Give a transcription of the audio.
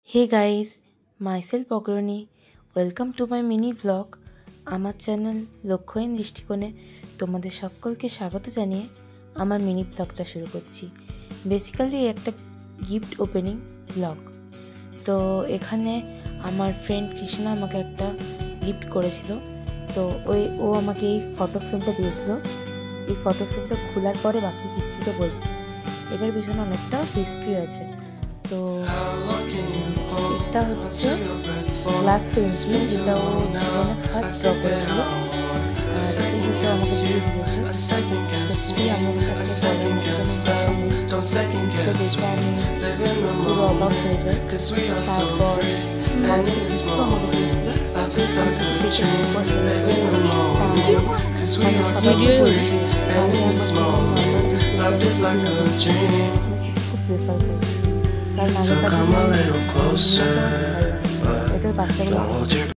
Hey guys, myself Ogroni. Welcome to my mini vlog. আমার channel লক্ষ্যহীন দৃষ্টিকোণে তোমাদের সকলকে স্বাগত জানিয়ে আমার মিনি ব্লগটা শুরু করছি। বেসিক্যালি একটা গিফট ওপেনিং ব্লগ। তো এখানে আমার ফ্রেন্ড কৃষ্ণা আমাকে একটা গিফট করেছিল। তো ও আমাকে এই ফটো ফ্রেমটা দিয়েছিল। এই ফটো ফ্রেমটা খোলার পরে বাকি হিস্ট্রিটা বলছি। এটার পিছনে অনেকটা হিস্ট্রি আছে। তো এটা হচ্ছে গ্লাস পেন্সিল, যেটা ও জীবনে ফার্স্ট ড্র করেছিল, আর সেটা আমাকে দিয়ে দিয়েছে। সত্যি আমার কাছে দেখে আমি পুরো অবাক হয়ে যাই। তারপর আরেকটা চিত্র আমাকে দিয়েছিল, খুব প্রেফার করি, কারণ আমি এটার বাচ্চাগুলো